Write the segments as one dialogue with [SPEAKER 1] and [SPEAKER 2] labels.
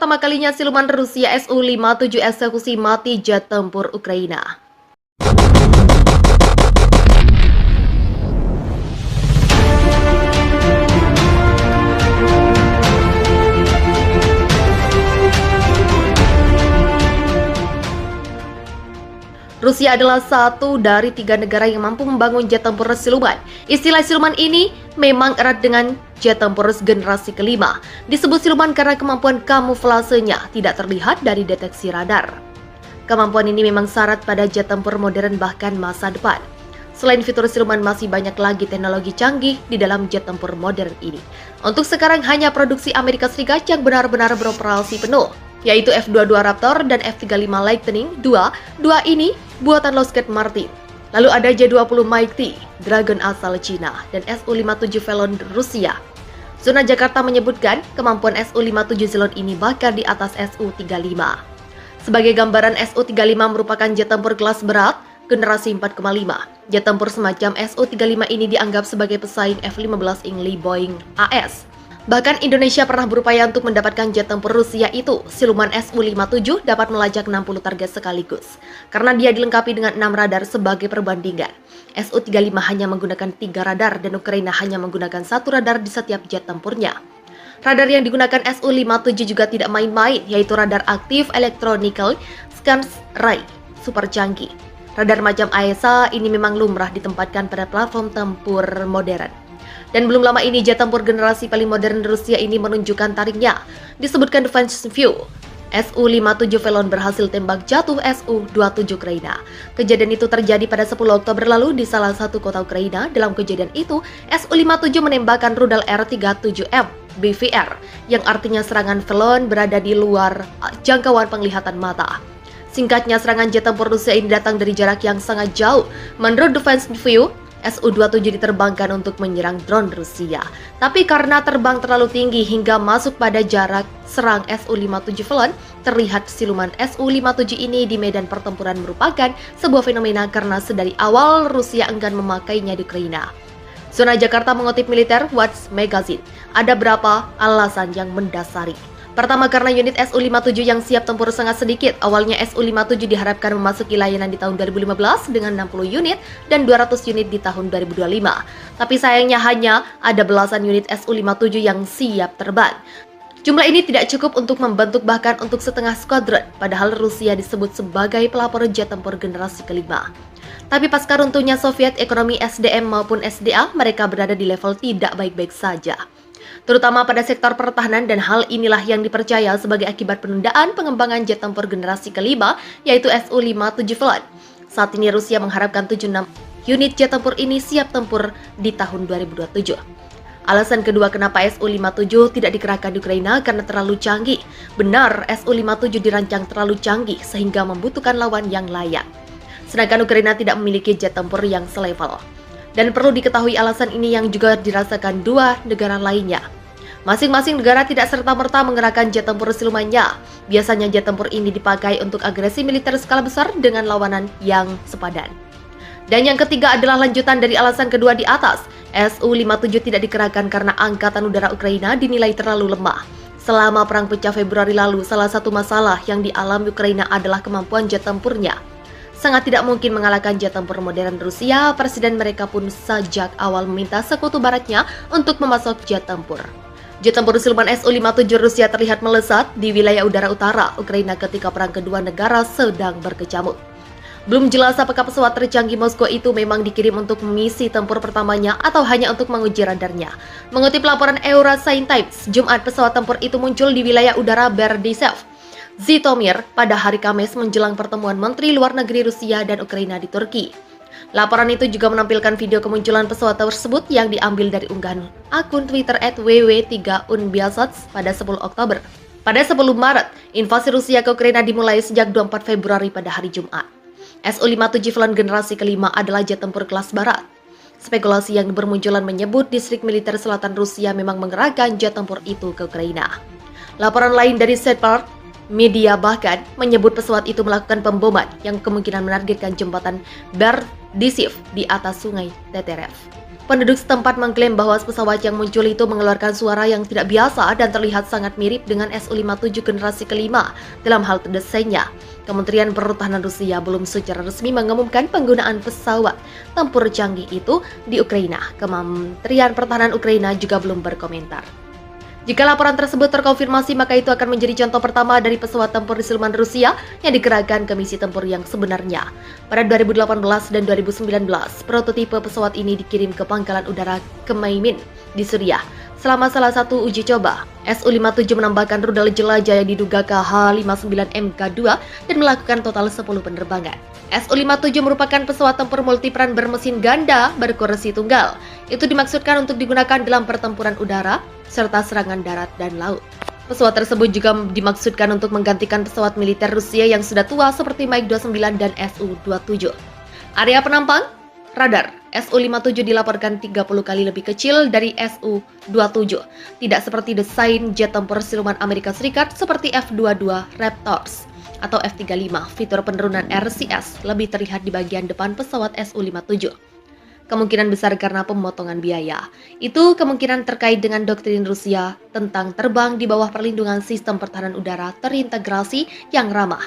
[SPEAKER 1] pertama kalinya siluman Rusia Su-57 eksekusi mati jet tempur Ukraina. Rusia adalah satu dari 3 negara yang mampu membangun jet tempur siluman. Istilah siluman ini memang erat dengan jet tempur generasi kelima. Disebut siluman karena kemampuan kamuflasenya tidak terlihat dari deteksi radar. Kemampuan ini memang syarat pada jet tempur modern bahkan masa depan. Selain fitur siluman, masih banyak lagi teknologi canggih di dalam jet tempur modern ini. Untuk sekarang hanya produksi Amerika Serikat yang benar-benar beroperasi penuh, yaitu F-22 Raptor dan F-35 Lightning II. Dua ini buatan Lockheed Martin. Lalu ada J-20 Mighty, Dragon asal Cina, dan Su-57 Valon Rusia. Zona Jakarta menyebutkan kemampuan Su-57 Zilon ini bahkan di atas Su-35. Sebagai gambaran, Su-35 merupakan jet tempur kelas berat generasi 4,5. Jet tempur semacam Su-35 ini dianggap sebagai pesaing F-15 Ingli Boeing AS. Bahkan Indonesia pernah berupaya untuk mendapatkan jet tempur Rusia itu. Siluman Su-57 dapat melacak 60 target sekaligus, karena dia dilengkapi dengan 6 radar sebagai perbandingan. Su-35 hanya menggunakan 3 radar dan Ukraina hanya menggunakan 1 radar di setiap jet tempurnya. Radar yang digunakan Su-57 juga tidak main-main, yaitu radar aktif Electronical Scans Ray, super canggih. Radar macam AESA ini memang lumrah ditempatkan pada platform tempur modern. Dan belum lama ini jet tempur generasi paling modern Rusia ini menunjukkan tariknya. Disebutkan Defense View, Su-57 Valon berhasil tembak jatuh Su-27 Ukraina. Kejadian itu terjadi pada 10 Oktober lalu di salah satu kota Ukraina. Dalam kejadian itu, Su-57 menembakkan rudal R-37M BVR, yang artinya serangan Valon berada di luar jangkauan penglihatan mata. Singkatnya, serangan jet tempur Rusia ini datang dari jarak yang sangat jauh. Menurut Defense View, Su-27 diterbangkan untuk menyerang drone Rusia. Tapi karena terbang terlalu tinggi hingga masuk pada jarak serang Su-57 Valon, terlihat siluman Su-57 ini di medan pertempuran merupakan sebuah fenomena karena sedari awal Rusia enggan memakainya di Ukraina. Zona Jakarta mengutip Militer Watch Magazine, ada berapa alasan yang mendasari. Pertama, karena unit Su-57 yang siap tempur sangat sedikit. Awalnya Su-57 diharapkan memasuki layanan di tahun 2015 dengan 60 unit dan 200 unit di tahun 2025. Tapi sayangnya hanya ada belasan unit Su-57 yang siap terbang. Jumlah ini tidak cukup untuk membentuk bahkan untuk setengah skuadron, padahal Rusia disebut sebagai pelopor jet tempur generasi kelima. Tapi pasca runtuhnya Soviet, ekonomi SDM maupun SDA, mereka berada di level tidak baik-baik saja, terutama pada sektor pertahanan, dan hal inilah yang dipercaya sebagai akibat penundaan pengembangan jet tempur generasi kelima, yaitu Su-57 Valon. Saat ini Rusia mengharapkan 76 unit jet tempur ini siap tempur di tahun 2027. Alasan kedua kenapa Su-57 tidak dikerahkan di Ukraina karena terlalu canggih. Benar, Su-57 dirancang terlalu canggih sehingga membutuhkan lawan yang layak. Sedangkan Ukraina tidak memiliki jet tempur yang selevel. Dan perlu diketahui alasan ini yang juga dirasakan dua negara lainnya. Masing-masing negara tidak serta-merta mengerahkan jet tempur silumannya. Biasanya jet tempur ini dipakai untuk agresi militer skala besar dengan lawanan yang sepadan. Dan yang ketiga adalah lanjutan dari alasan kedua di atas. Su-57 tidak dikerahkan karena Angkatan Udara Ukraina dinilai terlalu lemah. Selama Perang Pecah Februari lalu, salah satu masalah yang dialami Ukraina adalah kemampuan jet tempurnya. Sangat tidak mungkin mengalahkan jet tempur modern Rusia. Presiden mereka pun sejak awal meminta sekutu baratnya untuk memasok jet tempur. Jet tempur siluman Su-57 Rusia terlihat melesat di wilayah udara utara Ukraina ketika perang kedua negara sedang berkecamuk. Belum jelas apakah pesawat tercanggih Moskow itu memang dikirim untuk misi tempur pertamanya atau hanya untuk menguji radarnya. Mengutip laporan Eurasia Times, Jumat pesawat tempur itu muncul di wilayah udara Berdisev, Zhytomyr pada hari Kamis menjelang pertemuan Menteri Luar Negeri Rusia dan Ukraina di Turki. Laporan itu juga menampilkan video kemunculan pesawat tersebut yang diambil dari unggahan akun Twitter @ww3unbiasats pada 10 Oktober. Pada 10 Maret, invasi Rusia ke Ukraina dimulai sejak 24 Februari pada hari Jumat. Su-57 Valon generasi kelima adalah jet tempur kelas barat. Spekulasi yang bermunculan menyebut distrik militer selatan Rusia memang mengerahkan jet tempur itu ke Ukraina. Laporan lain dari Setpart Media bahkan menyebut pesawat itu melakukan pemboman yang kemungkinan menargetkan jembatan Berdisev di atas sungai Teterev. Penduduk setempat mengklaim bahwa pesawat yang muncul itu mengeluarkan suara yang tidak biasa dan terlihat sangat mirip dengan Su-57 generasi kelima dalam hal desainnya. Kementerian Pertahanan Rusia belum secara resmi mengumumkan penggunaan pesawat tempur canggih itu di Ukraina. Kementerian Pertahanan Ukraina juga belum berkomentar. Jika laporan tersebut terkonfirmasi, maka itu akan menjadi contoh pertama dari pesawat tempur di siluman Rusia yang dikerahkan ke misi tempur yang sebenarnya. Pada 2018 dan 2019, prototipe pesawat ini dikirim ke pangkalan udara Khmeimim di Suriah. Selama salah satu uji coba, Su-57 menambahkan rudal jelajah yang diduga KH-59MK2 dan melakukan total 10 penerbangan. Su-57 merupakan pesawat tempur multiperan bermesin ganda berkursi tunggal. Itu dimaksudkan untuk digunakan dalam pertempuran udara serta serangan darat dan laut. Pesawat tersebut juga dimaksudkan untuk menggantikan pesawat militer Rusia yang sudah tua seperti MiG-29 dan Su-27. Area penampang radar Su-57 dilaporkan 30 kali lebih kecil dari Su-27. Tidak seperti desain jet tempur siluman Amerika Serikat seperti F-22 Raptors atau F-35. Fitur penurunan RCS lebih terlihat di bagian depan pesawat Su-57. Kemungkinan besar karena pemotongan biaya. Itu kemungkinan terkait dengan doktrin Rusia tentang terbang di bawah perlindungan sistem pertahanan udara terintegrasi yang ramah.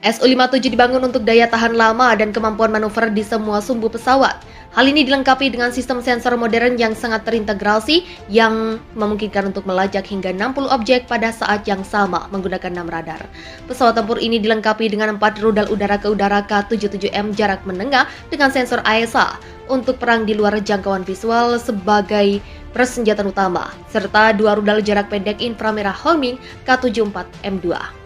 [SPEAKER 1] Su-57 dibangun untuk daya tahan lama dan kemampuan manuver di semua sumbu pesawat. Hal ini dilengkapi dengan sistem sensor modern yang sangat terintegrasi yang memungkinkan untuk melacak hingga 60 objek pada saat yang sama menggunakan 6 radar. Pesawat tempur ini dilengkapi dengan 4 rudal udara ke udara K-77M jarak menengah dengan sensor AESA untuk perang di luar jangkauan visual sebagai persenjataan utama, serta 2 rudal jarak pendek inframerah homing K-74M2.